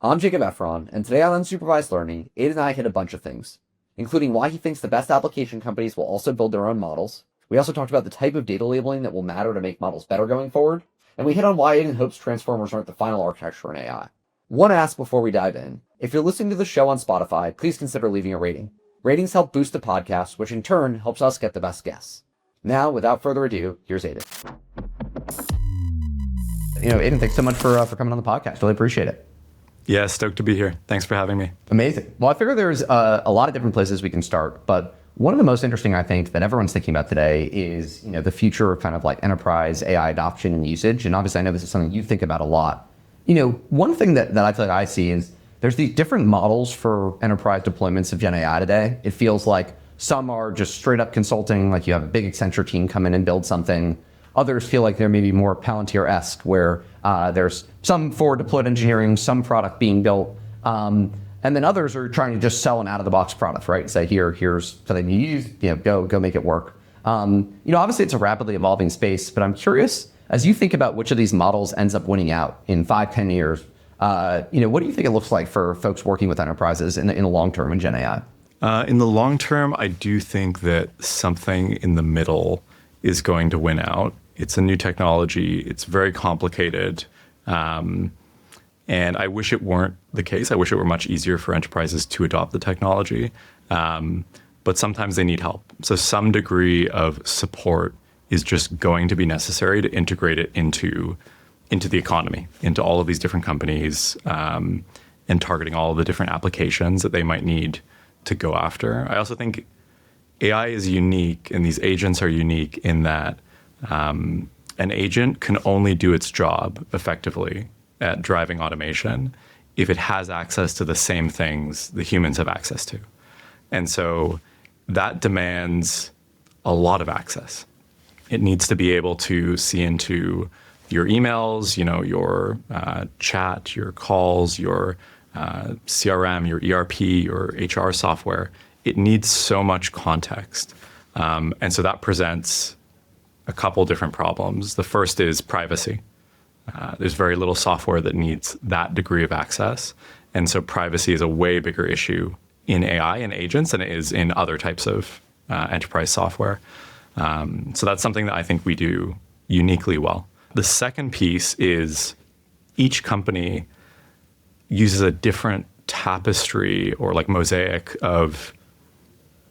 I'm Jacob Efron, and today on Unsupervised Learning, Aidan and I hit a bunch of things, including why he thinks the best application companies will also build their own models. We also talked about the type of data labeling that will matter to make models better going forward, and we hit on why Aidan hopes transformers aren't the final architecture in AI. One ask before we dive in. If you're listening to the show on Spotify, please consider leaving a rating. Ratings help boost the podcast, which in turn helps us get the best guests. Now, without further ado, here's Aidan. Aidan, thanks so much for coming on the podcast. Really appreciate it. Yeah, stoked to be here. Thanks for having me. Amazing. Well, I figure there's a lot of different places we can start, but one of the most interesting, I think, that everyone's thinking about today is, the future of kind of like enterprise AI adoption and usage. And obviously, I know this is something you think about a lot. One thing that I feel like I see is there's these different models for enterprise deployments of Gen AI today. It feels like some are just straight up consulting, like you have a big Accenture team come in and build something. Others feel like they're maybe more Palantir-esque, where there's some forward deployed engineering, some product being built, and then others are trying to just sell an out-of-the-box product, right? Say, here's something you use, go make it work. Obviously it's a rapidly evolving space, but I'm curious, as you think about which of these models ends up winning out in 5-10 years, what do you think it looks like for folks working with enterprises in the long term in Gen AI? In the long term, I do think that something in the middle is going to win out. It's a new technology. It's very complicated. And I wish it weren't the case. I wish it were much easier for enterprises to adopt the technology. But sometimes they need help. So some degree of support is just going to be necessary to integrate it into the economy, into all of these different companies, and targeting all of the different applications that they might need to go after. I also think AI is unique, and these agents are unique in that an agent can only do its job effectively at driving automation if it has access to the same things the humans have access to. And so that demands a lot of access. It needs to be able to see into your emails, your chat, your calls, your CRM, your ERP, your HR software. It needs so much context. And so that presents a couple different problems. The first is privacy. There's very little software that needs that degree of access. And so privacy is a way bigger issue in AI and agents than it is in other types of enterprise software. So that's something that I think we do uniquely well. The second piece is each company uses a different tapestry or like mosaic of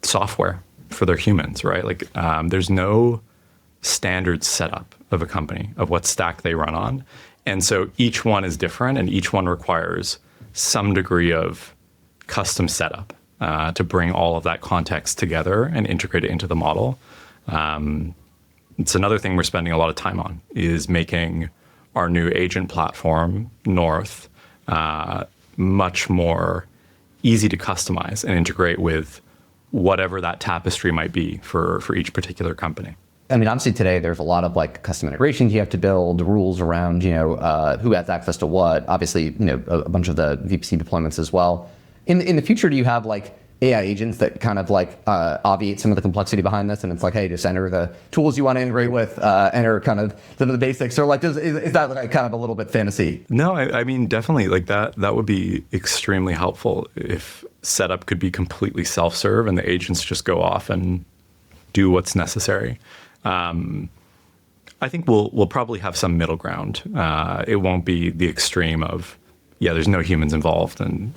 software for their humans, right? Like there's no standard setup of a company of what stack they run on. And so each one is different and each one requires some degree of custom setup to bring all of that context together and integrate it into the model. It's another thing we're spending a lot of time on is making our new agent platform, North, much more easy to customize and integrate with whatever that tapestry might be for each particular company. I mean, obviously today there's a lot of like custom integrations you have to build, rules around, who has access to what, obviously, a bunch of the VPC deployments as well. In the future, do you have like AI agents that kind of like obviate some of the complexity behind this? And it's like, hey, just enter the tools you want to integrate with, enter kind of some of the basics, or like, is that like kind of a little bit fantasy? No, I mean, definitely like that would be extremely helpful if setup could be completely self-serve and the agents just go off and do what's necessary. I think we'll probably have some middle ground. It won't be the extreme of, there's no humans involved, and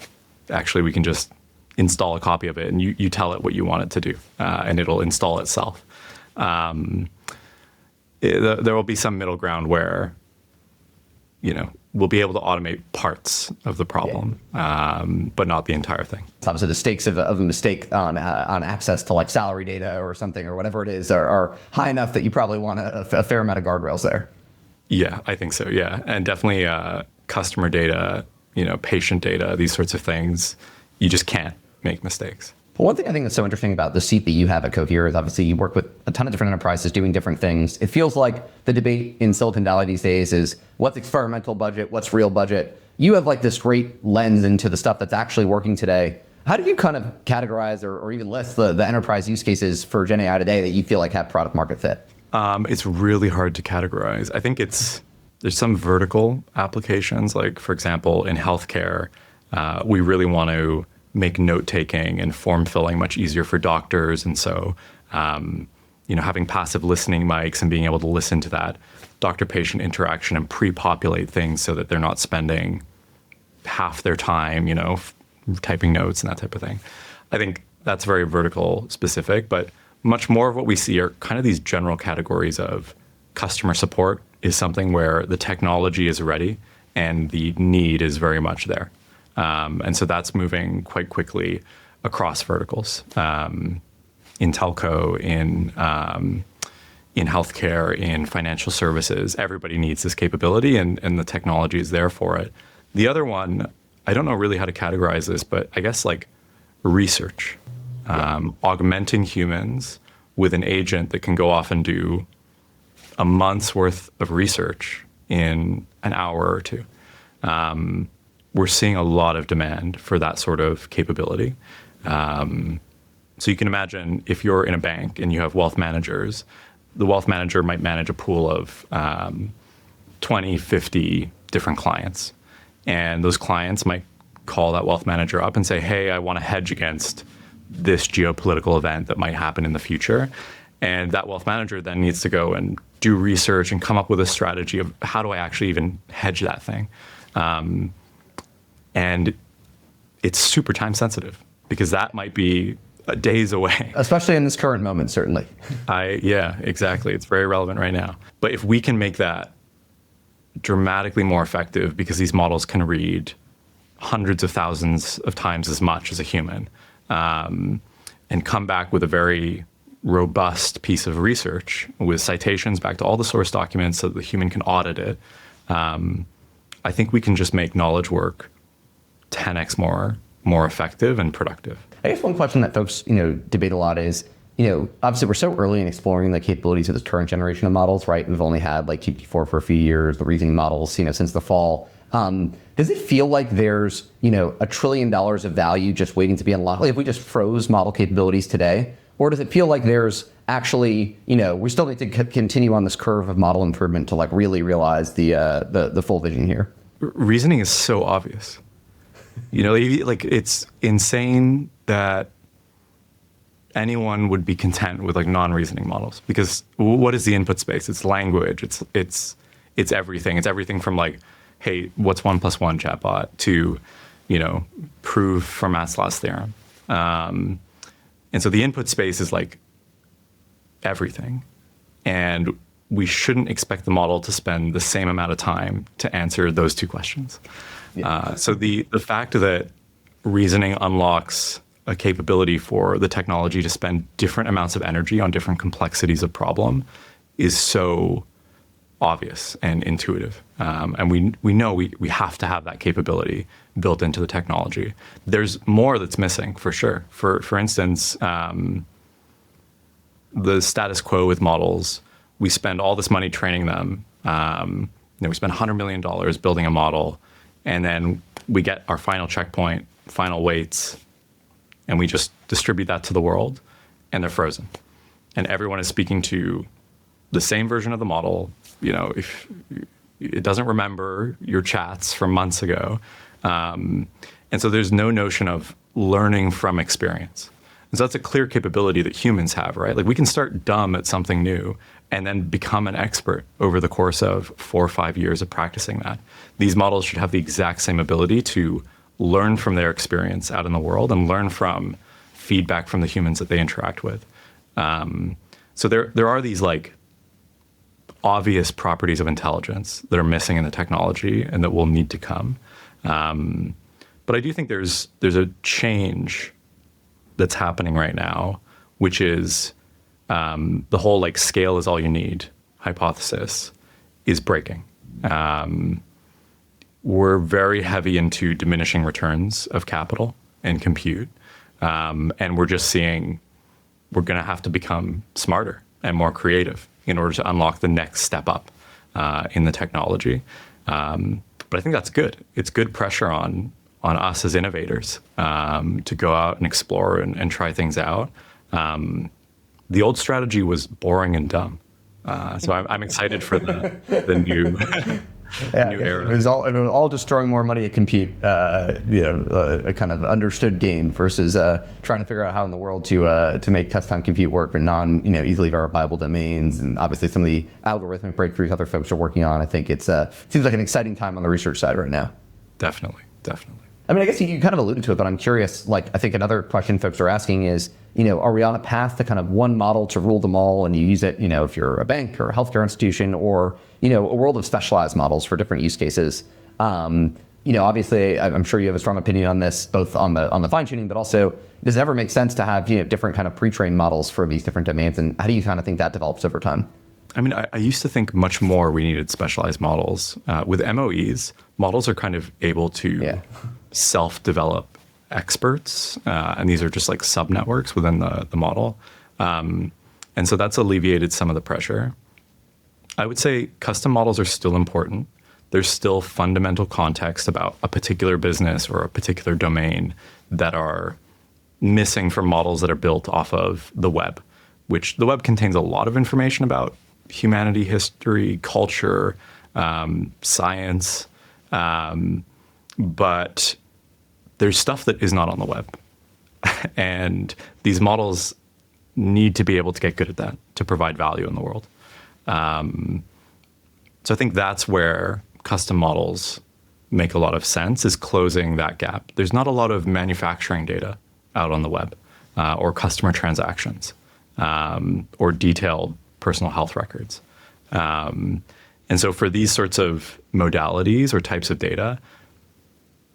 actually we can just install a copy of it and you tell it what you want it to do, and it'll install itself. There will be some middle ground where, we'll be able to automate parts of the problem, but not the entire thing. So obviously the stakes of a mistake on access to like salary data or something or whatever it is are high enough that you probably want a fair amount of guardrails there. Yeah, I think so. Yeah, and definitely customer data, patient data, these sorts of things. You just can't make mistakes. Well, one thing I think that's so interesting about the seat that you have at Cohere is obviously you work with a ton of different enterprises doing different things. It feels like the debate in Silicon Valley these days is what's experimental budget, what's real budget. You have like this great lens into the stuff that's actually working today. How do you kind of categorize or even list the enterprise use cases for Gen AI today that you feel like have product market fit? It's really hard to categorize. I think it's There's some vertical applications, like for example, in healthcare, we really want to make note taking and form filling much easier for doctors. And so, having passive listening mics and being able to listen to that doctor-patient interaction and pre-populate things so that they're not spending half their time, typing notes and that type of thing. I think that's very vertical specific, but much more of what we see are kind of these general categories of customer support is something where the technology is ready and the need is very much there. And so that's moving quite quickly across verticals. In telco, in healthcare, in financial services, everybody needs this capability and the technology is there for it. The other one, I don't know really how to categorize this, but I guess like research, augmenting humans with an agent that can go off and do a month's worth of research in an hour or two. We're seeing a lot of demand for that sort of capability. So you can imagine if you're in a bank and you have wealth managers, the wealth manager might manage a pool of 20, 50 different clients. And those clients might call that wealth manager up and say, hey, I want to hedge against this geopolitical event that might happen in the future. And that wealth manager then needs to go and do research and come up with a strategy of how do I actually even hedge that thing? And it's super time sensitive because that might be days away. Especially in this current moment, certainly. Yeah, exactly. It's very relevant right now. But if we can make that dramatically more effective because these models can read hundreds of thousands of times as much as a human, and come back with a very robust piece of research with citations back to all the source documents so that the human can audit it, I think we can just make knowledge work 10x more effective and productive. I guess one question that folks, debate a lot is, obviously we're so early in exploring the capabilities of this current generation of models, right? We've only had like GPT-4 for a few years, the reasoning models, since the fall. Does it feel like there's, $1 trillion of value just waiting to be unlocked? Like if we just froze model capabilities today, or does it feel like there's actually, we still need to continue on this curve of model improvement to like really realize the full vision here? Reasoning is so obvious. Like it's insane that anyone would be content with like non-reasoning models because what is the input space? It's language. It's everything. It's everything from like, hey, what's 1 + 1 chatbot to, prove Fermat's last theorem. And so the input space is like everything. And we shouldn't expect the model to spend the same amount of time to answer those two questions. Yeah. So the fact that reasoning unlocks a capability for the technology to spend different amounts of energy on different complexities of problem is so obvious and intuitive. And we know we have to have that capability built into the technology. There's more that's missing for sure. For instance, the status quo with models, we spend all this money training them. We spend $100 million building a model, and then we get our final checkpoint, final weights, and we just distribute that to the world, and they're frozen. And everyone is speaking to the same version of the model. If it doesn't remember your chats from months ago. And so there's no notion of learning from experience. And so that's a clear capability that humans have, right? Like we can start dumb at something new and then become an expert over the course of 4 or 5 years of practicing that. These models should have the exact same ability to learn from their experience out in the world and learn from feedback from the humans that they interact with. So there are these like obvious properties of intelligence that are missing in the technology and that will need to come. But I do think there's a change that's happening right now, which is the whole like scale is all you need hypothesis is breaking. We're very heavy into diminishing returns of capital and compute. And we're just seeing we're going to have to become smarter and more creative in order to unlock the next step up in the technology. But I think that's good. It's good pressure on us as innovators to go out and explore and try things out. The old strategy was boring and dumb. So I'm excited for the new Yeah, new era. it was all just throwing more money at compute, a kind of understood game versus trying to figure out how in the world to make custom compute work for easily verifiable domains, and obviously some of the algorithmic breakthroughs other folks are working on. I think it seems like an exciting time on the research side right now. Definitely. I mean, I guess you kind of alluded to it, but I'm curious, like, I think another question folks are asking is, are we on a path to kind of one model to rule them all, and you use it, if you're a bank or a healthcare institution, or, a world of specialized models for different use cases? Obviously, I'm sure you have a strong opinion on this, both on the fine tuning, but also, does it ever make sense to have, different kind of pre-trained models for these different domains, and how do you kind of think that develops over time? I mean, I used to think much more we needed specialized models. With MOEs, models are kind of able to self-develop experts, and these are just like subnetworks within the model. And so that's alleviated some of the pressure. I would say custom models are still important. There's still fundamental context about a particular business or a particular domain that are missing from models that are built off of the web, which the web contains a lot of information about humanity, history, culture, science, but there's stuff that is not on the web. And these models need to be able to get good at that to provide value in the world. So I think that's where custom models make a lot of sense, is closing that gap. There's not a lot of manufacturing data out on the web, or customer transactions, or detailed personal health records. And so for these sorts of modalities or types of data,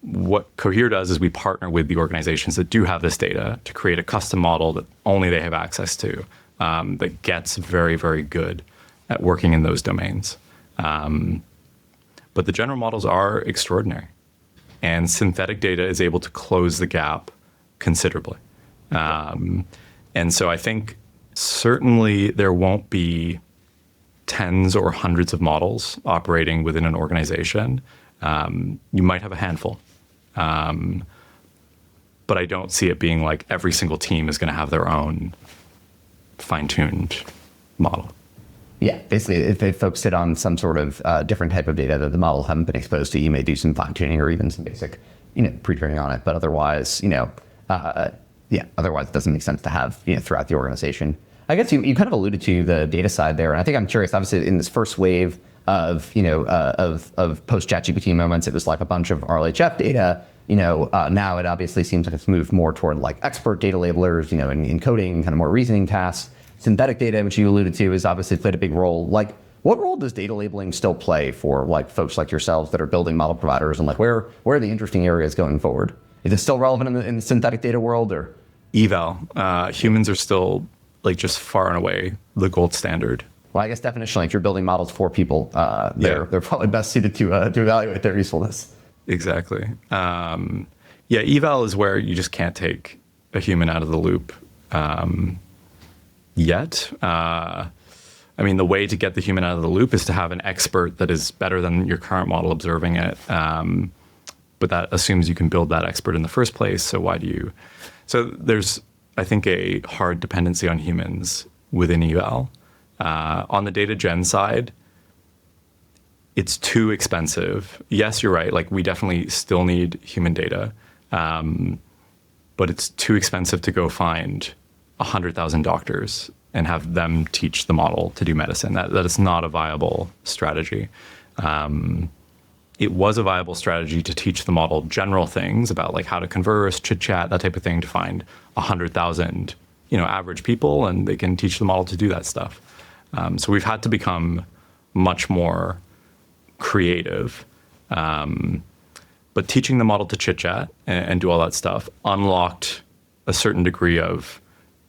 what Cohere does is we partner with the organizations that do have this data to create a custom model that only they have access to, that gets very, very good at working in those domains. But the general models are extraordinary, and synthetic data is able to close the gap considerably. And so I think certainly there won't be tens or hundreds of models operating within an organization. You might have a handful. But I don't see it being like every single team is going to have their own fine-tuned model. Yeah, basically, if folks sit on some sort of different type of data that the model haven't been exposed to, you may do some fine-tuning or even some basic, pre-training on it. But otherwise, otherwise it doesn't make sense to have, throughout the organization. I guess you kind of alluded to the data side there, and I think I'm curious. Obviously, in this first wave of post ChatGPT moments, it was like a bunch of RLHF data. Now it obviously seems like it's moved more toward like expert data labelers, in coding, kind of more reasoning tasks. Synthetic data, which you alluded to, has obviously played a big role. Like, what role does data labeling still play for like folks like yourselves that are building model providers, and like where are the interesting areas going forward? Is it still relevant in the synthetic data world, or eval? Humans are still like just far and away the gold standard. Well, I guess definitionally, if you're building models for people, they're probably best suited to evaluate their usefulness. Exactly. Eval is where you just can't take a human out of the loop yet. I mean, the way to get the human out of the loop is to have an expert that is better than your current model observing it. But that assumes you can build that expert in the first place. So why do you? So there's, I think, a hard dependency on humans within eval. On the data gen side, it's too expensive. Yes, you're right. Like, we definitely still need human data, but it's too expensive to go find 100,000 doctors and have them teach the model to do medicine. That is not a viable strategy. It was a viable strategy to teach the model general things about like how to converse, chit chat, that type of thing, to find 100,000 average people, and they can teach the model to do that stuff. So we've had to become much more creative. But teaching the model to chit chat and do all that stuff unlocked a certain degree of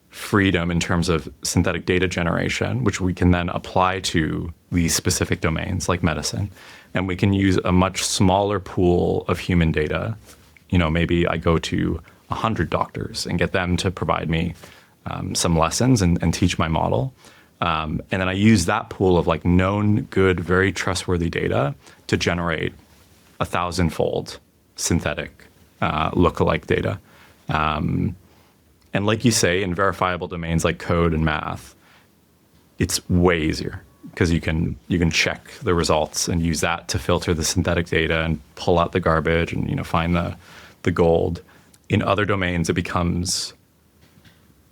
freedom in terms of synthetic data generation, which we can then apply to these specific domains like medicine. And we can use a much smaller pool of human data. Maybe I go to 100 doctors and get them to provide me some lessons and teach my model. And then I use that pool of like known, good, very trustworthy data to generate 1,000-fold synthetic lookalike data. And like you say, in verifiable domains like code and math, it's way easier. because you can check the results and use that to filter the synthetic data and pull out the garbage and find the gold. In other domains, it becomes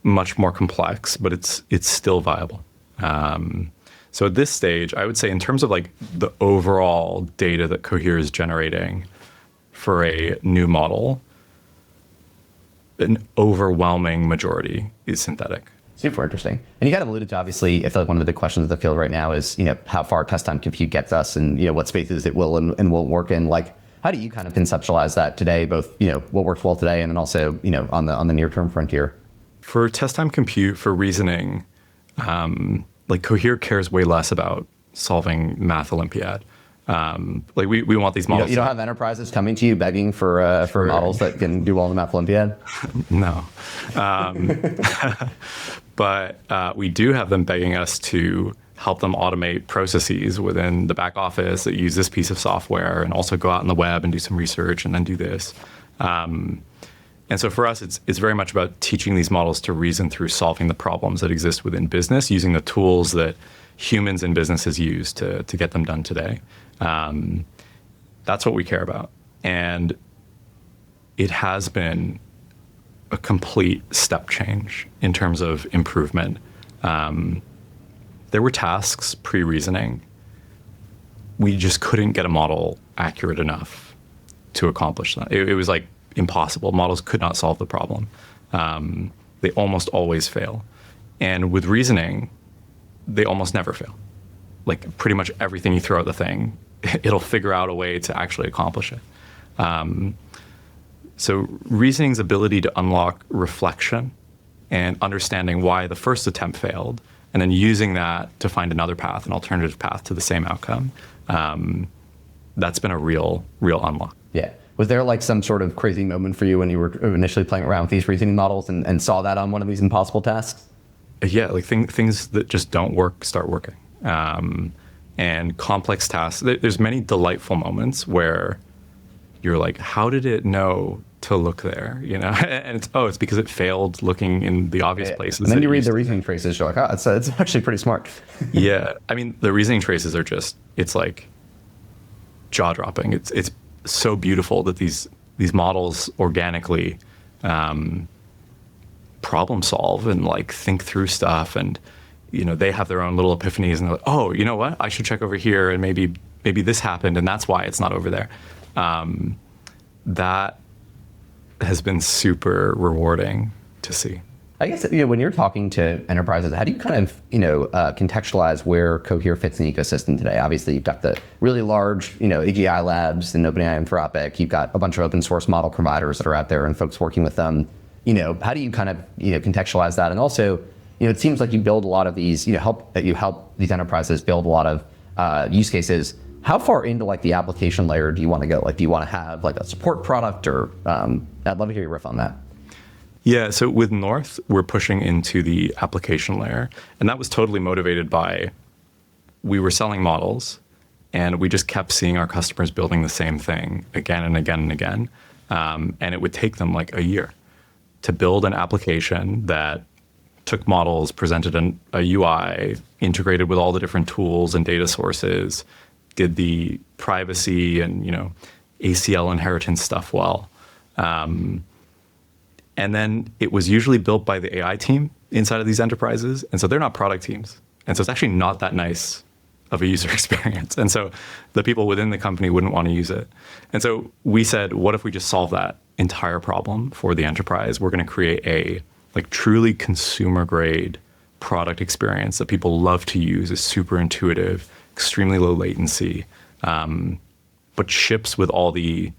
much more complex, but it's still viable. So at this stage, I would say in terms of like the overall data that Cohere is generating for a new model, an overwhelming majority is synthetic. Super interesting. And you kind of alluded to, obviously, I feel like one of the big questions of the field right now is, how far test time compute gets us and, what spaces it will and won't work in. Like, how do you kind of conceptualize that today, both, what works well today and then also, on the near-term frontier? For test time compute, for reasoning, like Cohere cares way less about solving Math Olympiad. Like we want these models. You don't have enterprises coming to you begging for models that can do well in the Math Olympiad? No. But we do have them begging us to help them automate processes within the back office that use this piece of software and also go out on the web and do some research and then do this. And so for us, it's very much about teaching these models to reason through solving the problems that exist within business, using the tools that humans and businesses use to get them done today. That's what we care about. And it has been a complete step change in terms of improvement. There were tasks pre-reasoning. We just couldn't get a model accurate enough to accomplish that. It was like impossible. Models could not solve the problem. They almost always fail. And with reasoning, they almost never fail. Like pretty much everything you throw at the thing, it'll figure out a way to actually accomplish it. So reasoning's ability to unlock reflection and understanding why the first attempt failed, and then using that to find another path, an alternative path to the same outcome, that's been a real unlock. Yeah. Was there like some sort of crazy moment for you when you were initially playing around with these reasoning models and saw that on one of these impossible tasks? Yeah, like things that just don't work start working. And complex tasks, there's many delightful moments where you're like, how did it know to look there? And it's because it failed looking in the obvious places. And then you read the reasoning traces, you're like, it's actually pretty smart. Yeah, I mean, the reasoning traces are it's like jaw-dropping. It's so beautiful that these models organically problem solve and like think through stuff, and they have their own little epiphanies, and they're like, oh, you know what? I should check over here, and maybe this happened, and that's why it's not over there. That has been super rewarding to see. I guess when you're talking to enterprises, how do you kind of contextualize where Cohere fits in the ecosystem today? Obviously, you've got the really large AGI labs and OpenAI, Anthropic. You've got a bunch of open source model providers that are out there and folks working with them. How do you kind of contextualize that? And also, it seems like you build a lot of these, you help these enterprises build a lot of use cases. How far into like the application layer do you want to go? Like, do you want to have like a support product, or I'd love to hear your riff on that. Yeah, so with North, we're pushing into the application layer, and that was totally motivated by we were selling models, and we just kept seeing our customers building the same thing again and again and again, and it would take them like a year to build an application that took models, presented a UI, integrated with all the different tools and data sources, did the privacy and ACL inheritance stuff well. And then it was usually built by the AI team inside of these enterprises. And so they're not product teams. And so it's actually not that nice of a user experience. And so the people within the company wouldn't want to use it. And so we said, what if we just solve that entire problem for the enterprise? We're going to create a like truly consumer grade product experience that people love to use, is super intuitive, extremely low latency, but ships with all the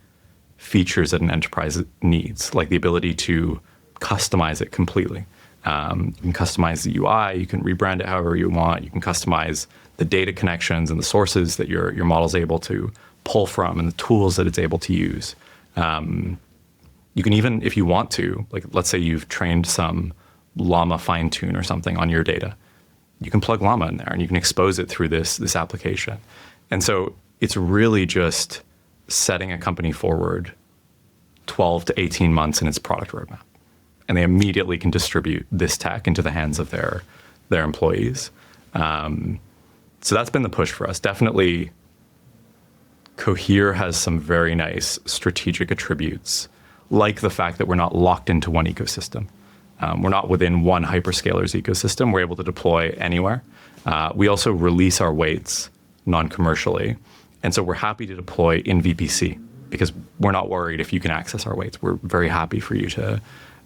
features that an enterprise needs, like the ability to customize it completely. You can customize the UI, you can rebrand it however you want, you can customize the data connections and the sources that your model's able to pull from and the tools that it's able to use. You can even, if you want to, like let's say you've trained some Llama fine tune or something on your data, you can plug Llama in there and you can expose it through this application. And so it's really just setting a company forward 12 to 18 months in its product roadmap. And they immediately can distribute this tech into the hands of their employees. So that's been the push for us. Definitely, Cohere has some very nice strategic attributes, like the fact that we're not locked into one ecosystem. We're not within one hyperscalers ecosystem. We're able to deploy anywhere. We also release our weights non-commercially. And so we're happy to deploy in VPC because we're not worried if you can access our weights. We're very happy for you to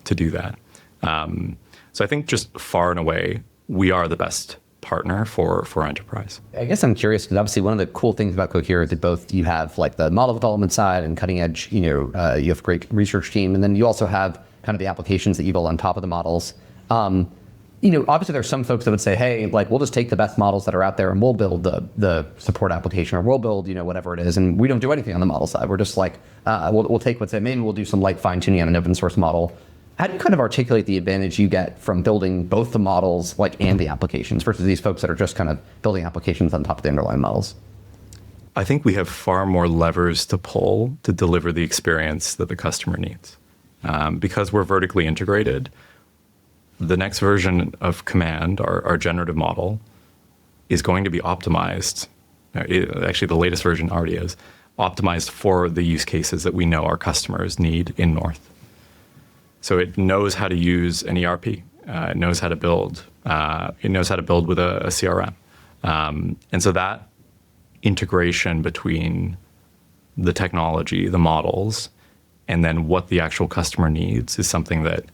do that. So I think just far and away, we are the best partner for enterprise. I guess I'm curious because obviously one of the cool things about Cohere is that both you have like the model development side and cutting edge, you have a great research team, and then you also have kind of the applications that you build on top of the models. Obviously there's some folks that would say, hey, like we'll just take the best models that are out there and we'll build the support application, or we'll build, whatever it is. And we don't do anything on the model side. We're just like, we'll take what's, maybe we'll do some light fine tuning on an open source model. How do you kind of articulate the advantage you get from building both the models and the applications versus these folks that are just kind of building applications on top of the underlying models? I think we have far more levers to pull to deliver the experience that the customer needs. Because we're vertically integrated, the next version of Command, our generative model, is going to be optimized. Actually, the latest version already is optimized for the use cases that we know our customers need in North. So it knows how to use an ERP. It knows how to build. It knows how to build with a CRM. And so that integration between the technology, the models, and then what the actual customer needs is something that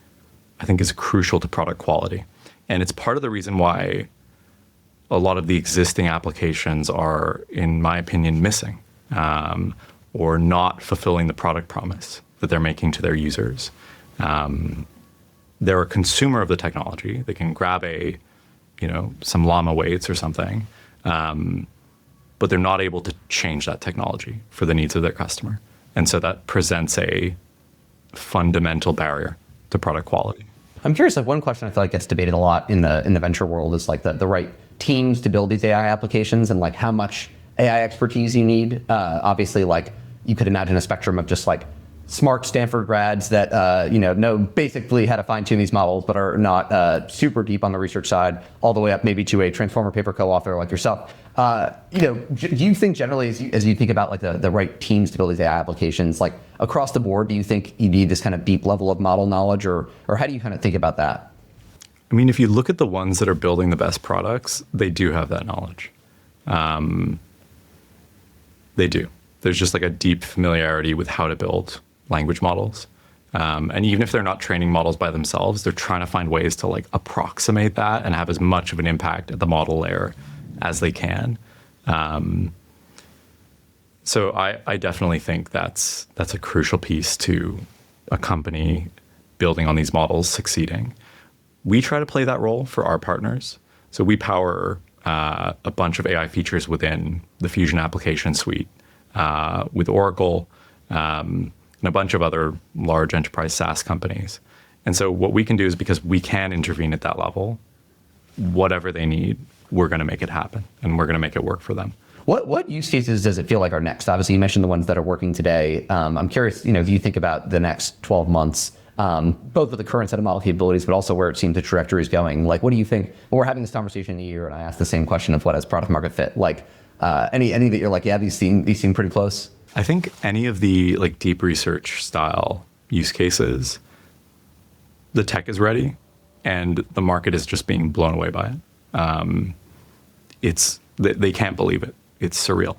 I think is crucial to product quality. And it's part of the reason why a lot of the existing applications are, in my opinion, missing or not fulfilling the product promise that they're making to their users. They're a consumer of the technology. They can grab some llama weights or something, but they're not able to change that technology for the needs of their customer. And so that presents a fundamental barrier to product quality. I'm curious, one question I feel like gets debated a lot in the venture world is like the right teams to build these AI applications and like how much AI expertise you need. Obviously, like you could imagine a spectrum of just like smart Stanford grads that know basically how to fine tune these models, but are not super deep on the research side, all the way up maybe to a Transformer paper co-author like yourself. Do you think generally, as you think about like the right teams to build these AI applications, like across the board, do you think you need this kind of deep level of model knowledge, or how do you kind of think about that? I mean, if you look at the ones that are building the best products, they do have that knowledge. They do. There's just like a deep familiarity with how to build language models. And even if they're not training models by themselves, they're trying to find ways to like approximate that and have as much of an impact at the model layer as they can. So I definitely think that's a crucial piece to a company building on these models succeeding. We try to play that role for our partners. So we power a bunch of AI features within the Fusion application suite with Oracle, and a bunch of other large enterprise SaaS companies. And so what we can do is, because we can intervene at that level, whatever they need, we're going to make it happen, and we're going to make it work for them. What use cases does it feel like are next? Obviously, you mentioned the ones that are working today. I'm curious, if you think about the next 12 months, both with the current set of model capabilities, but also where it seems the trajectory is going. Like, what do you think? Well, we're having this conversation in a year, and I asked the same question of what has product market fit. Like, any that you're like, yeah, these seem pretty close. I think any of the like deep research style use cases, the tech is ready, and the market is just being blown away by it. They can't believe it. It's surreal.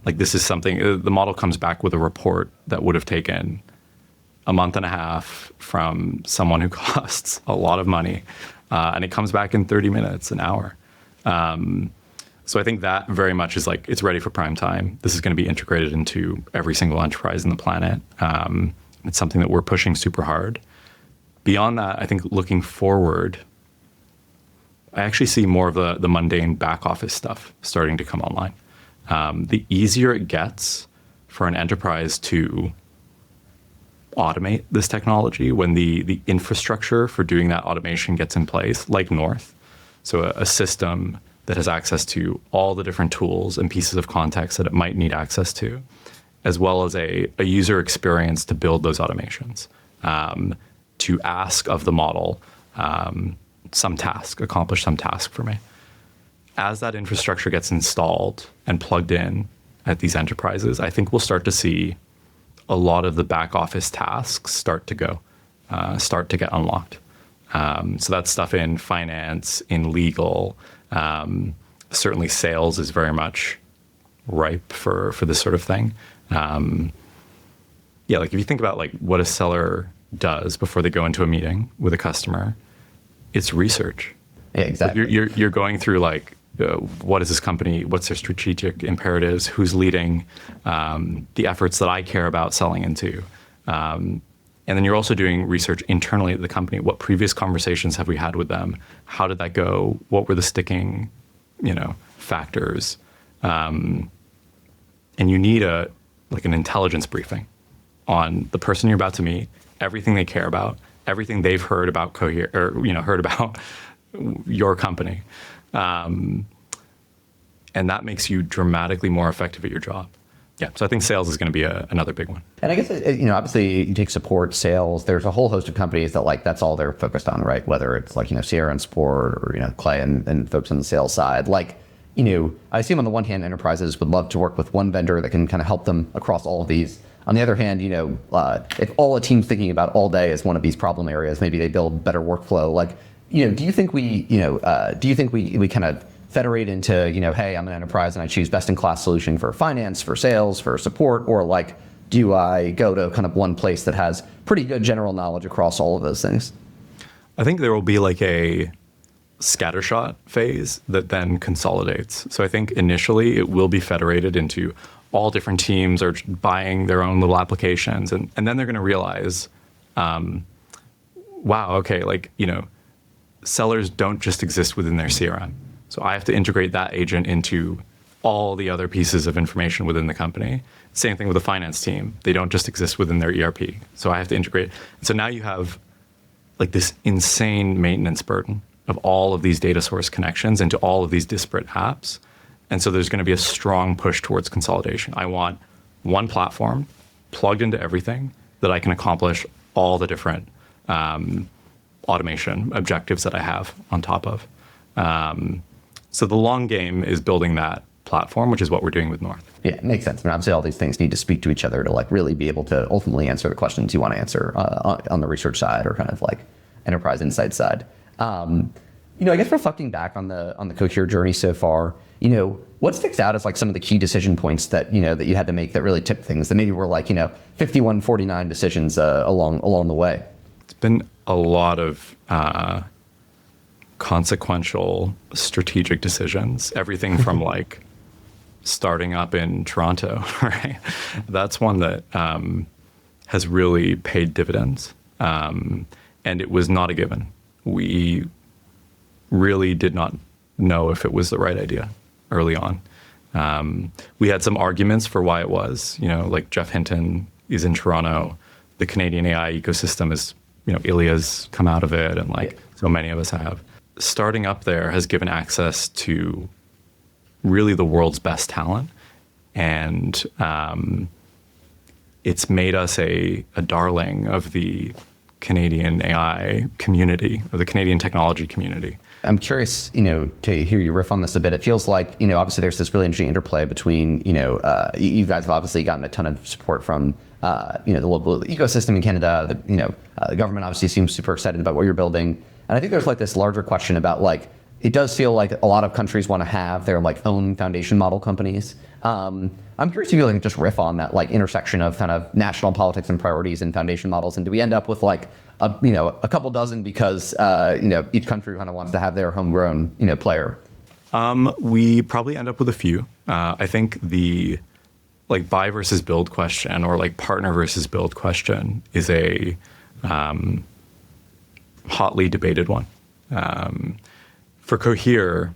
Like this is something. The model comes back with a report that would have taken a month and a half from someone who costs a lot of money, and it comes back in 30 minutes, an hour. So I think that very much is like, it's ready for prime time. This is going to be integrated into every single enterprise in the planet. It's something that we're pushing super hard. Beyond that, I think looking forward, I actually see more of the mundane back office stuff starting to come online. The easier it gets for an enterprise to automate this technology, when the infrastructure for doing that automation gets in place, like North, so a system that has access to all the different tools and pieces of context that it might need access to, as well as a user experience to build those automations, to ask of the model accomplish some task for me. as that infrastructure gets installed and plugged in at these enterprises, I think we'll start to see a lot of the back office tasks start to get unlocked. So that's stuff in finance, in legal. Certainly sales is very much ripe for this sort of thing. Yeah, like if you think about like what a seller does before they go into a meeting with a customer, it's research. Yeah, exactly. Like you're going through like, what is this company? What's their strategic imperatives? Who's leading the efforts that I care about selling into? And then you're also doing research internally at the company. What previous conversations have we had with them? How did that go? What were the sticking, factors? And you need an intelligence briefing on the person you're about to meet, everything they care about, everything they've heard about Cohere, or heard about your company. And that makes you dramatically more effective at your job. Yeah, so I think sales is going to be another big one. And I guess, obviously you take support, sales, there's a whole host of companies that that's all they're focused on, right? Whether it's Sierra and Sport or, Clay and folks on the sales side. I assume on the one hand, enterprises would love to work with one vendor that can kind of help them across all of these. On the other hand, if all a team's thinking about all day is one of these problem areas, maybe they build better workflow. Do you think we kind of federate into, hey, I'm an enterprise and I choose best in class solution for finance, for sales, for support, or do I go to kind of one place that has pretty good general knowledge across all of those things? I think there will be a scattershot phase that then consolidates. So I think initially it will be federated into all different teams are buying their own little applications. And then they're going to realize, wow, okay, sellers don't just exist within their CRM. So I have to integrate that agent into all the other pieces of information within the company. Same thing with the finance team. They don't just exist within their ERP. So I have to integrate. So now you have this insane maintenance burden of all of these data source connections into all of these disparate apps. And so there's going to be a strong push towards consolidation. I want one platform plugged into everything that I can accomplish all the different automation objectives that I have on top of. So the long game is building that platform, which is what we're doing with North. Yeah, it makes sense. Obviously, all these things need to speak to each other to really be able to ultimately answer the questions you want to answer on the research side or kind of enterprise insight side. I guess reflecting back on the Cohere journey so far, what sticks out as some of the key decision points that that you had to make that really tipped things that maybe were 51-49 decisions along the way? It's been a lot of consequential strategic decisions. Everything from starting up in Toronto, right? That's one that has really paid dividends, and it was not a given. We really did not know if it was the right idea early on. We had some arguments for why it was. Jeff Hinton is in Toronto. The Canadian AI ecosystem is, Ilya's come out of it, and so many of us have. Starting up there has given access to really the world's best talent, and it's made us a darling of the Canadian AI community, or the Canadian technology community. I'm curious, to hear you riff on this a bit. It feels like, obviously there's this really interesting interplay between, you guys have obviously gotten a ton of support from, the local ecosystem in Canada. The government obviously seems super excited about what you're building. And I think there's this larger question about it does feel like a lot of countries want to have their own foundation model companies. I'm curious if you just riff on that intersection of kind of national politics and priorities and foundation models. And do we end up with a couple dozen because each country kind of wants to have their homegrown player? We probably end up with a few. I think the buy versus build question, or partner versus build question, is a hotly debated one. For Cohere,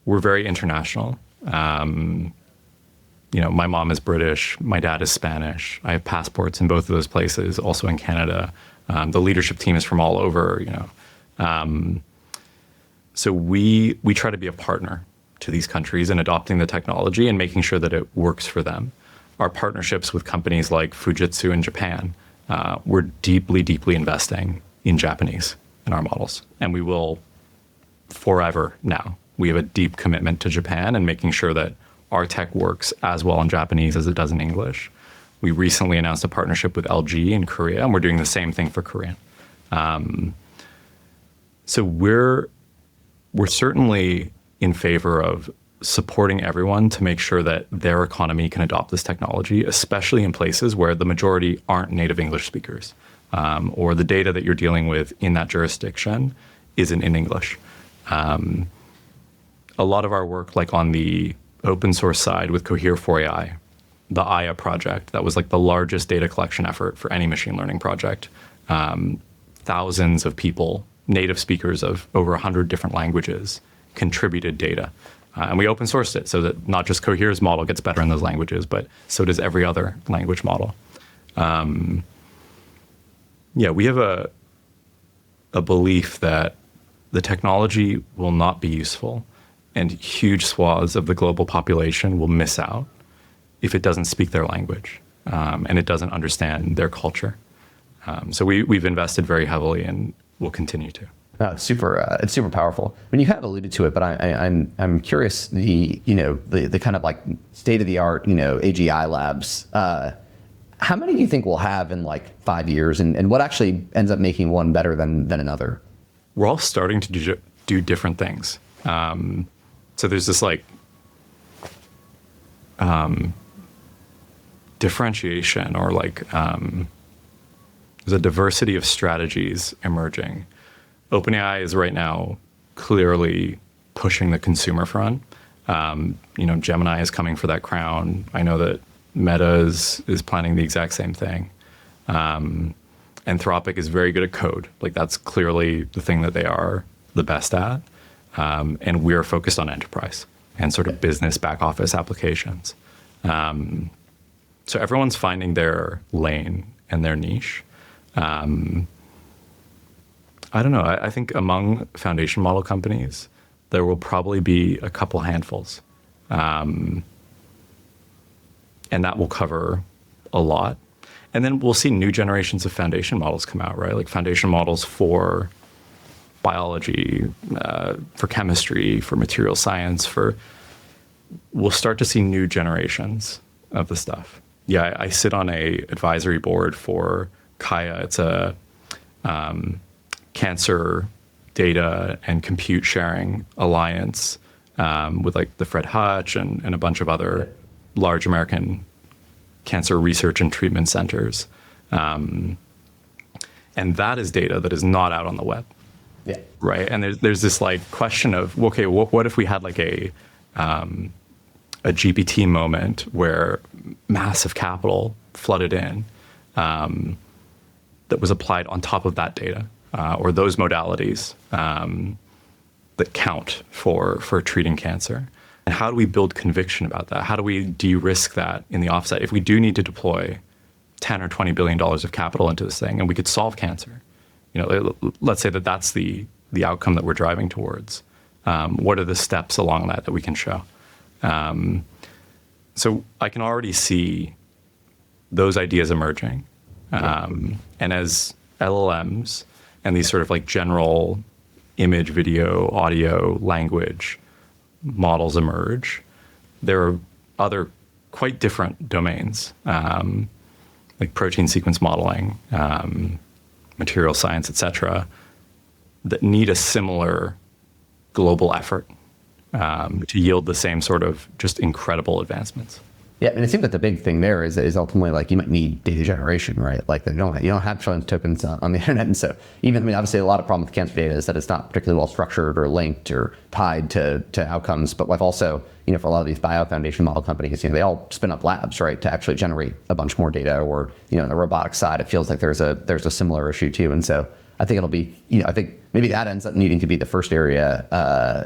we're very international. My mom is British, my dad is Spanish. I have passports in both of those places, also in Canada. The leadership team is from all over, So we try to be a partner to these countries in adopting the technology and making sure that it works for them. Our partnerships with companies like Fujitsu in Japan, we're deeply, deeply investing in Japanese in our models, and we will forever now. we have a deep commitment to Japan and making sure that our tech works as well in Japanese as it does in English. We recently announced a partnership with LG in Korea, and we're doing the same thing for Korean. So we're certainly in favor of supporting everyone to make sure that their economy can adopt this technology, especially in places where the majority aren't native English speakers, or the data that you're dealing with in that jurisdiction isn't in English. A lot of our work, like on the open source side with Cohere for AI, the Aya project, that was like the largest data collection effort for any machine learning project. Thousands of people, native speakers of over 100 different languages, contributed data. And we open sourced it so that not just Cohere's model gets better in those languages, but so does every other language model. We have a belief that the technology will not be useful and huge swaths of the global population will miss out if it doesn't speak their language and it doesn't understand their culture. So we've invested very heavily and will continue to. It's super powerful. I mean, you kind of alluded to it, but I'm curious the kind of like state of the art AGI labs. How many do you think we'll have in like 5 years, and what actually ends up making one better than another? We're all starting to do different things. So there's this like differentiation or like there's a diversity of strategies emerging. OpenAI is right now clearly pushing the consumer front. Gemini is coming for that crown. I know that Meta is planning the exact same thing. Anthropic is very good at code. Like that's clearly the thing that they are the best at. And we're focused on enterprise and sort of business back office applications. So everyone's finding their lane and their niche. I don't know. I think among foundation model companies, there will probably be a couple handfuls. And that will cover a lot. And then we'll see new generations of foundation models come out, right? Like foundation models for biology, for chemistry, for material science, we'll start to see new generations of the stuff. Yeah, I sit on a advisory board for Kaya. It's a cancer data and compute sharing alliance with like the Fred Hutch and a bunch of other large American cancer research and treatment centers. And that is data that is not out on the web. Yeah. Right. And there's this like question of, okay, what if we had like a GPT moment where massive capital flooded in that was applied on top of that data or those modalities that count for treating cancer? And how do we build conviction about that? How do we de-risk that in the offset? If we do need to deploy $10 or $20 billion of capital into this thing and we could solve cancer, let's say that that's the outcome that we're driving towards. What are the steps along that we can show? So I can already see those ideas emerging. And as LLMs and these sort of like general image, video, audio, language models emerge, there are other quite different domains, like protein sequence modeling, material science, et cetera, that need a similar global effort to yield the same sort of just incredible advancements. Yeah, and it seems that the big thing there is ultimately like you might need data generation, right? Like you don't have trillions of tokens on the internet, and so obviously a lot of problem with cancer data is that it's not particularly well structured or linked or tied to outcomes. But we've also for a lot of these bio foundation model companies, they all spin up labs, right, to actually generate a bunch more data. Or on the robotics side, it feels like there's a similar issue too, and so I think it'll be I think maybe that ends up needing to be the first area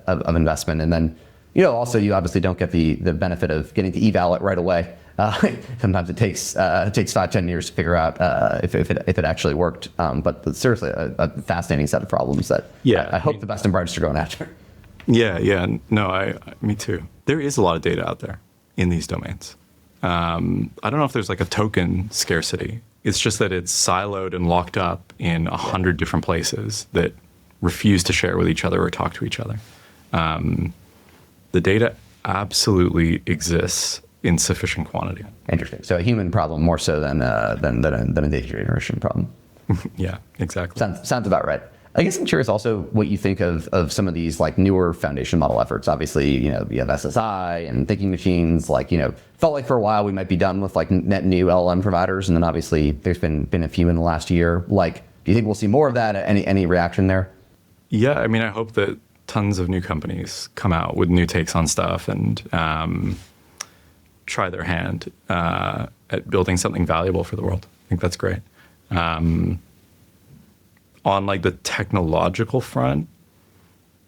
of investment, and then. Also, you obviously don't get the benefit of getting to eval it right away. Sometimes it takes 5-10 years to figure out if it actually worked. But seriously, a fascinating set of problems that I hope the best and brightest are going after. Yeah. No, me too. There is a lot of data out there in these domains. I don't know if there's like a token scarcity. It's just that it's siloed and locked up in 100 different places that refuse to share with each other or talk to each other. The data absolutely exists in sufficient quantity. Interesting. So a human problem more so than a data generation problem. Yeah, exactly. Sounds about right. I guess I'm curious also what you think of some of these like newer foundation model efforts. Obviously, you have SSI and thinking machines. Like, felt like for a while we might be done with like net new LLM providers, and then obviously there's been a few in the last year. Like, do you think we'll see more of that? Any reaction there? Yeah, I mean, I hope that tons of new companies come out with new takes on stuff and try their hand at building something valuable for the world. I think that's great. On like the technological front,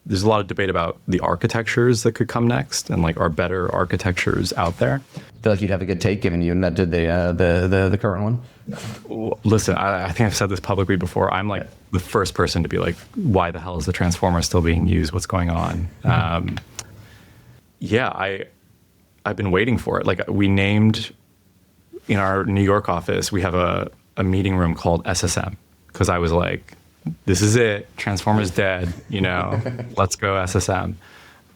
there's a lot of debate about the architectures that could come next, and like are better architectures out there. I feel like you'd have a good take given you invented the current one. Listen, I think I've said this publicly before. I'm like the first person to be like, why the hell is the transformer still being used? What's going on? I've been waiting for it. Like, we named in our New York office, we have a meeting room called SSM, because I was like, this is it. Transformer's dead. Let's go SSM.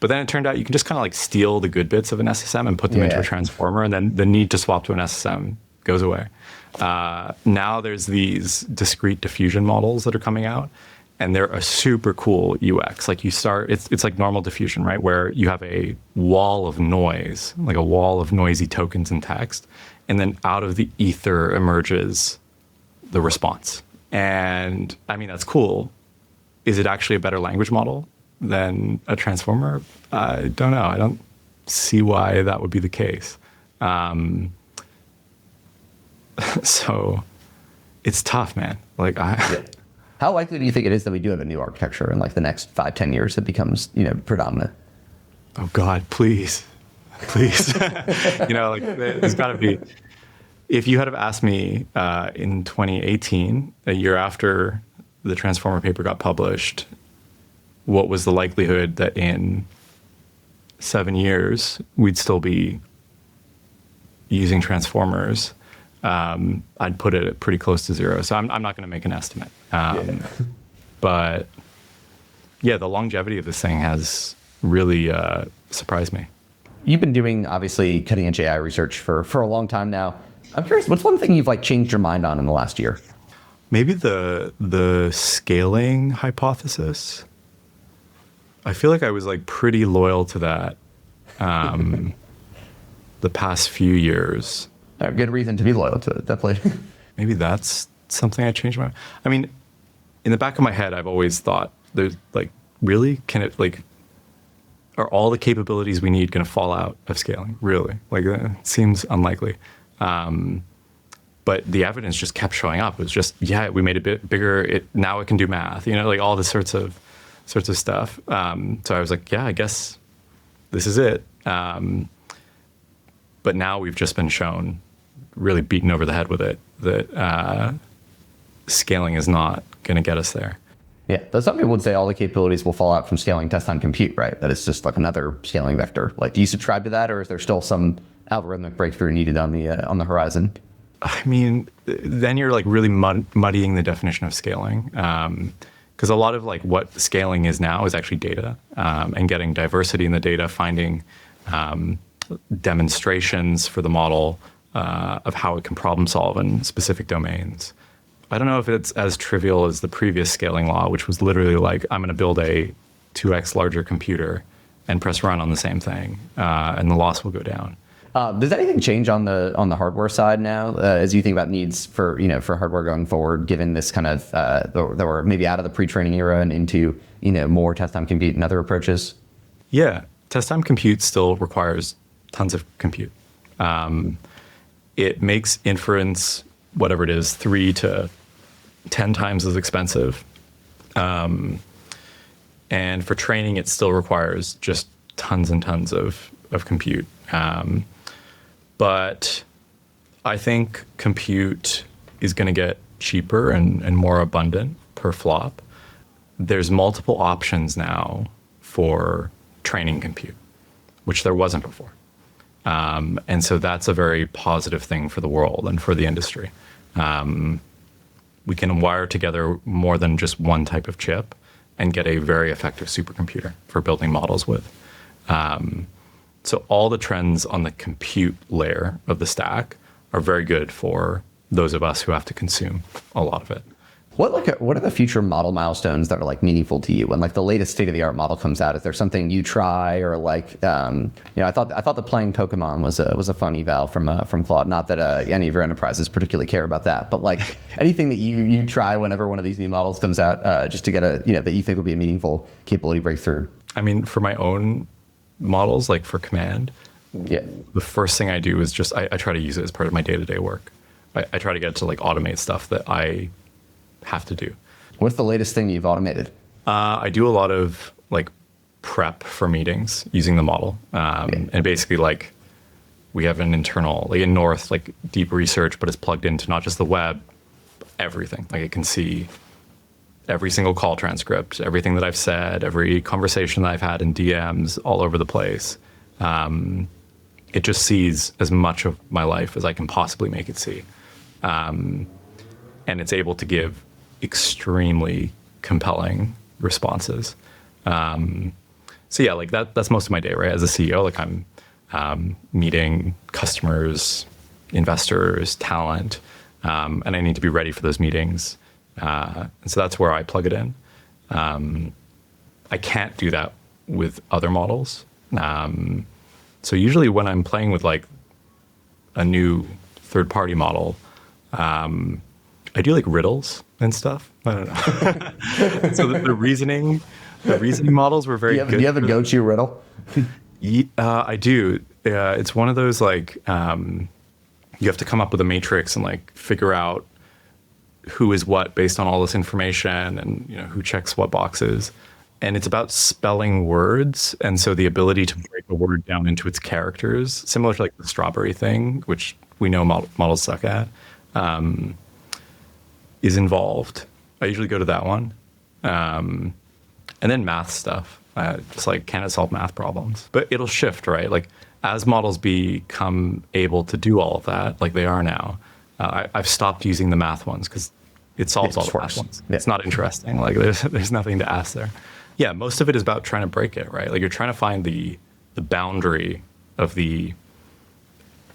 But then it turned out you can just kind of like steal the good bits of an SSM and put them into a transformer, and then the need to swap to an SSM goes away. Now there's these discrete diffusion models that are coming out, and they're a super cool UX. Like, it's like normal diffusion, right? Where you have a wall of noise, like a wall of noisy tokens and text, and then out of the ether emerges the response. And I mean, that's cool. Is it actually a better language model than a transformer? I don't know. I don't see why that would be the case. So it's tough, man. Like, How likely do you think it is that we do have a new architecture in like the next 5-10 years that becomes, predominant? Oh God, please. There's got to be. If you had have asked me in 2018, a year after the Transformer paper got published, what was the likelihood that in 7 years we'd still be using transformers, I'd put it pretty close to zero. So I'm not going to make an estimate. But yeah, the longevity of this thing has really surprised me. You've been doing, obviously, cutting-edge AI research for a long time now. I'm curious, what's one thing you've like changed your mind on in the last year? Maybe the scaling hypothesis. I feel like I was like pretty loyal to that the past few years. A good reason to be loyal to it, definitely. Maybe that's something I changed my. I mean, in the back of my head, I've always thought, there's like, really, can it like, are all the capabilities we need going to fall out of scaling? Really, like, it seems unlikely. But the evidence just kept showing up. It was just, we made it a bit bigger. Now it can do math, like all this sorts of stuff. So I was like, I guess this is it. But now we've just been shown, really beaten over the head with it, that scaling is not going to get us there. Yeah, though some people would say all the capabilities will fall out from scaling test on compute, right? That it's just like another scaling vector. Like, do you subscribe to that, or is there still some algorithmic breakthrough needed on the horizon? I mean, then you're like really muddying the definition of scaling, because a lot of like what scaling is now is actually data, and getting diversity in the data, finding demonstrations for the model of how it can problem solve in specific domains. I don't know if it's as trivial as the previous scaling law, which was literally like, I'm going to build a 2x larger computer and press run on the same thing, and the loss will go down. Does anything change on the hardware side now, as you think about needs for hardware going forward, given this kind of that we're maybe out of the pre-training era and into more test time compute and other approaches? Yeah, test time compute still requires tons of compute. It makes inference, whatever it is, 3 to 10 times as expensive. And for training, it still requires just tons and tons of compute. But I think compute is going to get cheaper and more abundant per flop. There's multiple options now for training compute, which there wasn't before. And so that's a very positive thing for the world and for the industry. We can wire together more than just one type of chip, and get a very effective supercomputer for building models with. So all the trends on the compute layer of the stack are very good for those of us who have to consume a lot of it. What are the future model milestones that are like meaningful to you when like the latest state of the art model comes out? Is there something you try or like I thought the playing Pokemon was a fun eval from Claude. Not that any of your enterprises particularly care about that, but like anything that you try whenever one of these new models comes out, just to get that you think will be a meaningful capability breakthrough. I mean, for my own models, like for command, the first thing I do is just I try to use it as part of my day-to-day work. I try to get to like automate stuff that I have to do. What's the latest thing you've automated? I do a lot of like prep for meetings using the model. And basically like we have an internal, like in North, like deep research, but it's plugged into not just the web, everything. Like it can see every single call transcript, everything that I've said, every conversation that I've had in DMs all over the place. It just sees as much of my life as I can possibly make it see. And it's able to give extremely compelling responses. So yeah, like that's most of my day, right? As a CEO, like I'm meeting customers, investors, talent, and I need to be ready for those meetings. And so that's where I plug it in. I can't do that with other models. So usually when I'm playing with like a new third-party model, I do like riddles and stuff. I don't know. So the reasoning models were very good. Do you have a go-to riddle? I do. It's one of those like you have to come up with a matrix and like figure out who is what based on all this information and who checks what boxes. And it's about spelling words. And so the ability to break a word down into its characters, similar to like the strawberry thing, which we know models suck at, is involved. I usually go to that one. And then math stuff, just like, can it solve math problems? But it'll shift, right? Like as models become able to do all of that, like they are now, I've stopped using the math ones because it solves all the math ones. Yeah. It's not interesting. Like there's nothing to ask there. Yeah, most of it is about trying to break it, right? Like you're trying to find the boundary of the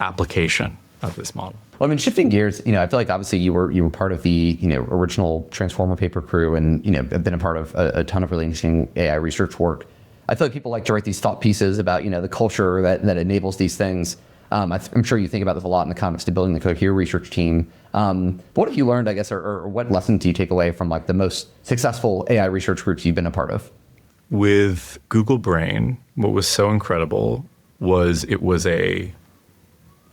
application of this model. Well, I mean, shifting gears, I feel like obviously you were part of the original Transformer paper crew, and have been a part of a ton of really interesting AI research work. I feel like people like to write these thought pieces about the culture that enables these things. I'm sure you think about this a lot in the context of building the Cohere research team. What have you learned, I guess, or what lessons do you take away from like the most successful AI research groups you've been a part of? With Google Brain, what was so incredible was it was a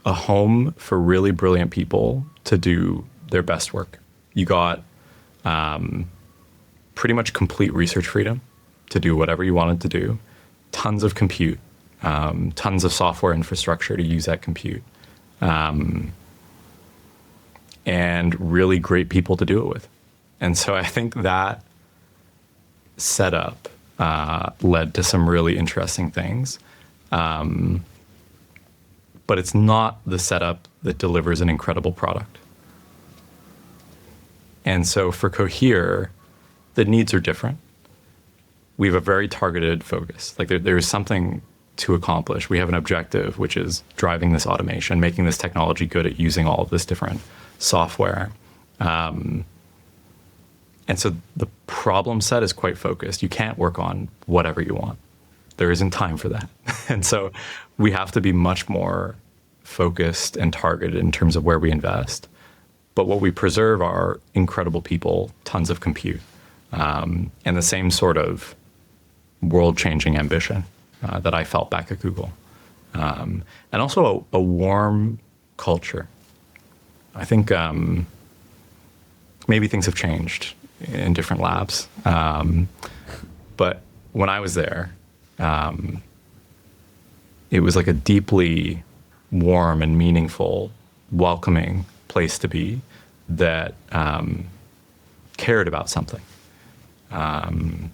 home for really brilliant people to do their best work. You got pretty much complete research freedom to do whatever you wanted to do, tons of compute, tons of software infrastructure to use that compute, and really great people to do it with. And so I think that setup led to some really interesting things. But it's not the setup that delivers an incredible product. And so for Cohere, the needs are different. We have a very targeted focus. Like there is something to accomplish. We have an objective, which is driving this automation, making this technology good at using all of this different software. And so the problem set is quite focused. You can't work on whatever you want. There isn't time for that. And so we have to be much more focused and targeted in terms of where we invest. But what we preserve are incredible people, tons of compute, and the same sort of world-changing ambition that I felt back at Google. And also a warm culture. I think maybe things have changed in different labs. But when I was there, it was like a deeply warm and meaningful, welcoming place to be that cared about something. And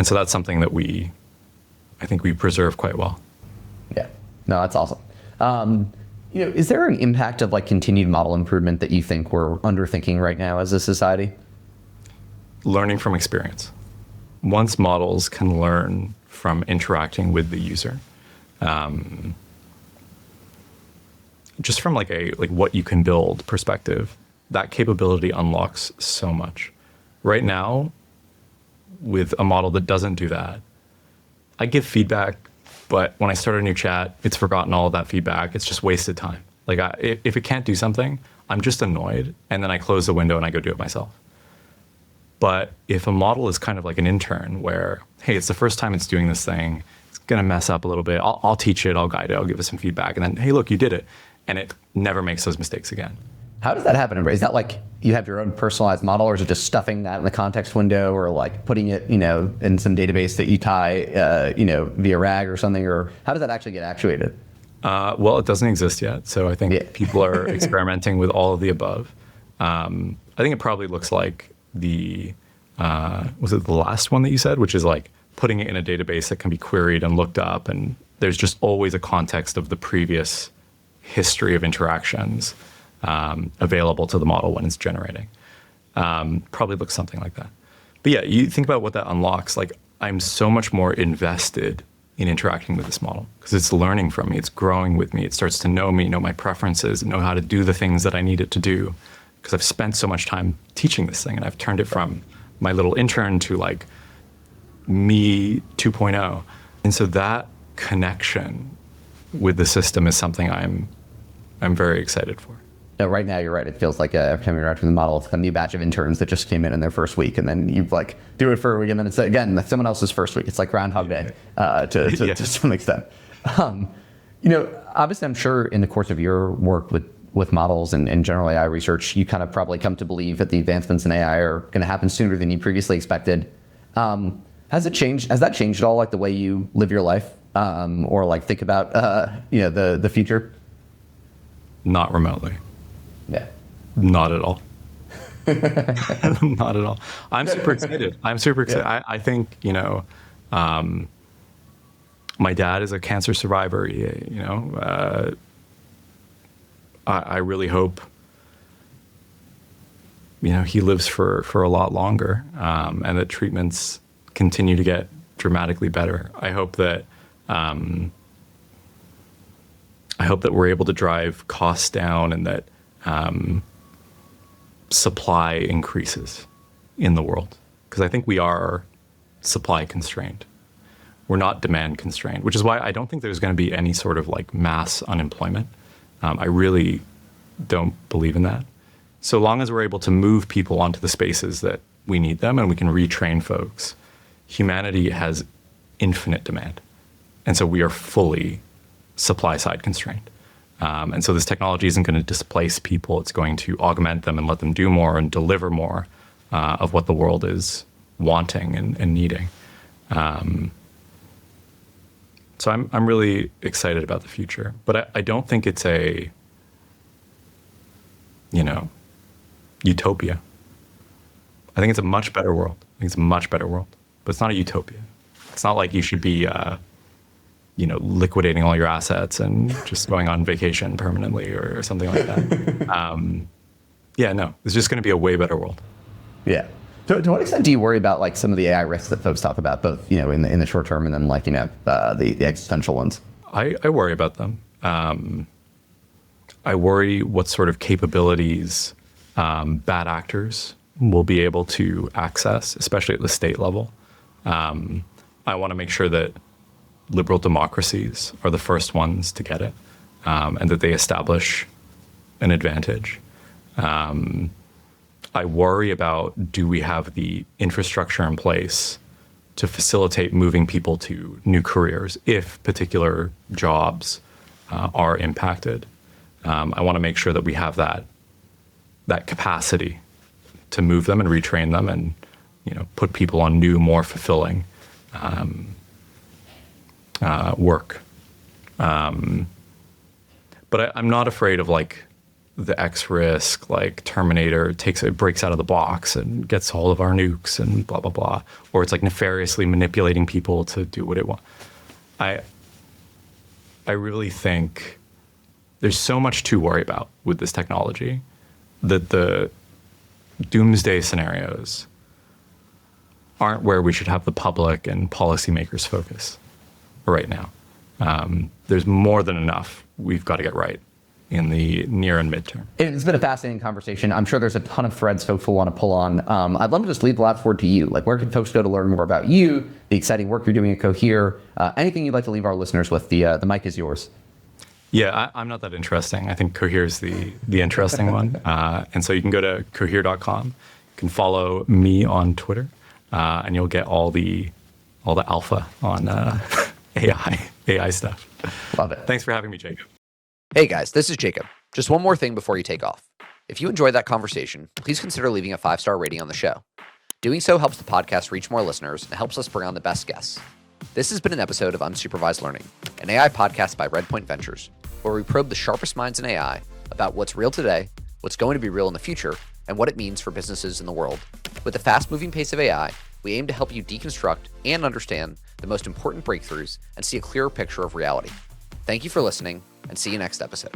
so that's something that I think we preserve quite well. Yeah, no, that's awesome. Is there an impact of like continued model improvement that you think we're underthinking right now as a society? learning from experience. Once models can learn from interacting with the user, just from like what you can build perspective, that capability unlocks so much. Right now, with a model that doesn't do that, I give feedback, but when I start a new chat, it's forgotten all of that feedback. It's just wasted time. Like if it can't do something, I'm just annoyed, and then I close the window and I go do it myself. But if a model is kind of like an intern where, hey, it's the first time it's doing this thing, it's going to mess up a little bit. I'll teach it, I'll guide it, I'll give it some feedback. And then, hey, look, you did it. And it never makes those mistakes again. How does that happen? Is that like you have your own personalized model, or is it just stuffing that in the context window, or like putting it, in some database that you tie, via RAG or something? Or how does that actually get actuated? Well, it doesn't exist yet. So I think people are experimenting with all of the above. I think it probably looks like was it the last one that you said, which is like putting it in a database that can be queried and looked up, and there's just always a context of the previous history of interactions available to the model when it's generating. Probably looks something like that. But yeah, you think about what that unlocks. Like, I'm so much more invested in interacting with this model because it's learning from me, it's growing with me, it starts to know me, know my preferences, know how to do the things that I need it to do, because I've spent so much time teaching this thing, and I've turned it from my little intern to like me 2.0. And so that connection with the system is something I'm very excited for. No, right now, you're right. It feels like every time you interact with the model, it's a new batch of interns that just came in their first week, and then you like do it for a week, and then it's again someone else's first week. It's like Groundhog Day to some extent. Obviously, I'm sure in the course of your work with models and general AI research, you kind of probably come to believe that the advancements in AI are going to happen sooner than you previously expected. Has it changed? Has that changed at all, like the way you live your life, or like think about the future? Not remotely. Yeah. Not at all. Not at all. I'm super excited. Yeah. I think, my dad is a cancer survivor. I really hope, he lives for a lot longer, and that treatments continue to get dramatically better. I hope that we're able to drive costs down, and that supply increases in the world, because I think we are supply constrained. We're not demand constrained, which is why I don't think there's going to be any sort of like mass unemployment. I really don't believe in that. So long as we're able to move people onto the spaces that we need them, and we can retrain folks, humanity has infinite demand. And so we are fully supply side constrained. And so this technology isn't going to displace people. It's going to augment them and let them do more and deliver more of what the world is wanting and needing. So I'm really excited about the future. But I don't think it's a, utopia. I think it's a much better world. But it's not a utopia. It's not like you should be liquidating all your assets and just going on vacation permanently or something like that. It's just going to be a way better world. Yeah. To what extent do you worry about like some of the AI risks that folks talk about, both in the short term and then like the existential ones? I worry about them. I worry what sort of capabilities bad actors will be able to access, especially at the state level. I want to make sure that liberal democracies are the first ones to get it, and that they establish an advantage. I worry about, do we have the infrastructure in place to facilitate moving people to new careers if particular jobs are impacted? I want to make sure that we have that capacity to move them and retrain them and put people on new, more fulfilling work. But I'm not afraid of like the X risk, like Terminator breaks out of the box and gets hold of our nukes and blah, blah, blah. Or it's like nefariously manipulating people to do what it wants. I really think there's so much to worry about with this technology that the doomsday scenarios aren't where we should have the public and policymakers focus right now. There's more than enough we've got to get right in the near and midterm. It's been a fascinating conversation. I'm sure there's a ton of threads folks will want to pull on. I'd love to just leave the last word to you. Like, where can folks go to learn more about you, the exciting work you're doing at Cohere? Anything you'd like to leave our listeners with, the mic is yours. Yeah, I'm not that interesting. I think Cohere is the interesting one. And so you can go to cohere.com. You can follow me on Twitter, and you'll get all the alpha on AI stuff. Love it. Thanks for having me, Jacob. Hey guys, this is Jacob. Just one more thing before you take off. If you enjoyed that conversation, please consider leaving a 5-star rating on the show. Doing so helps the podcast reach more listeners and helps us bring on the best guests. This has been an episode of Unsupervised Learning, an AI podcast by Redpoint Ventures, where we probe the sharpest minds in AI about what's real today, what's going to be real in the future, and what it means for businesses in the world. With the fast-moving pace of AI, we aim to help you deconstruct and understand the most important breakthroughs and see a clearer picture of reality. Thank you for listening, and see you next episode.